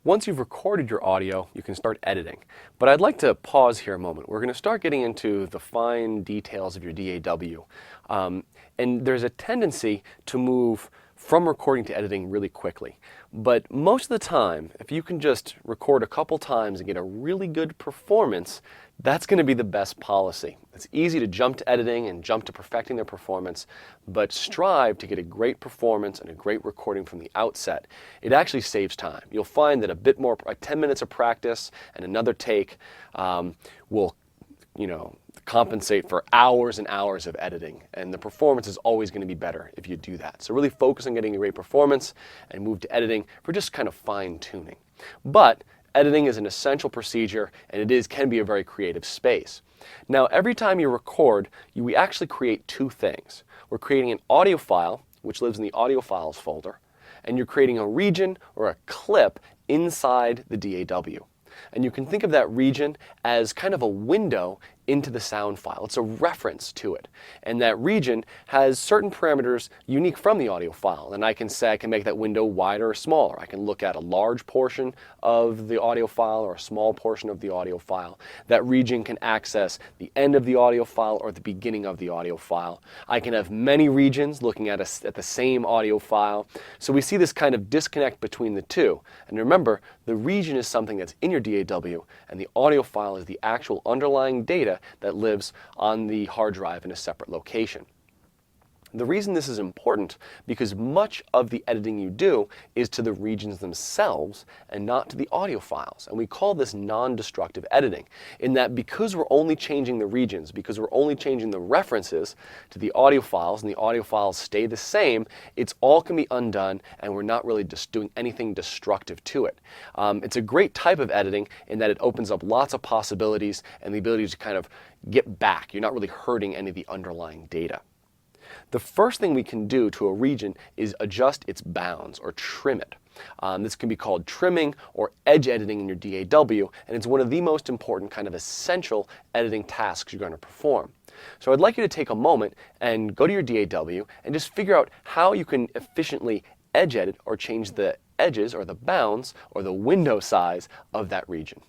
Once you've recorded your audio, you can start editing. But I'd like to pause here a moment. We're going to start getting into the fine details of your DAW. And there's a tendency to move from recording to editing really quickly. But most of the time, if you can just record a couple times and get a really good performance, that's going to be the best policy. It's easy to jump to editing and jump to perfecting their performance, but strive to get a great performance and a great recording from the outset. It actually saves time. You'll find that a bit more, 10 minutes of practice and another take will, compensate for hours and hours of editing, and the performance is always going to be better if you do that. So really focus on getting a great performance and move to editing for just kind of fine tuning. But editing is an essential procedure, and can be a very creative space. Now, every time you record, we actually create two things. We're creating an audio file, which lives in the audio files folder, and you're creating a region or a clip inside the DAW. And you can think of that region as kind of a window into the sound file. It's a reference to it. And that region has certain parameters unique from the audio file. And I can say I can make that window wider or smaller. I can look at a large portion of the audio file or a small portion of the audio file. That region can access the end of the audio file or the beginning of the audio file. I can have many regions looking at the same audio file. So we see this kind of disconnect between the two. And remember, the region is something that's in your DAW, and the audio file is the actual underlying data that lives on the hard drive in a separate location. The reason this is important because much of the editing you do is to the regions themselves and not to the audio files. And we call this non-destructive editing, in that because we're only changing the regions, because we're only changing the references to the audio files and the audio files stay the same, it's all can be undone and we're not really just doing anything destructive to it. It's a great type of editing in that it opens up lots of possibilities and the ability to kind of get back. You're not really hurting any of the underlying data. The first thing we can do to a region is adjust its bounds or trim it. This can be called trimming or edge editing in your DAW, and it's one of the most important kind of essential editing tasks you're going to perform. So I'd like you to take a moment and go to your DAW and just figure out how you can efficiently edge edit or change the edges or the bounds or the window size of that region.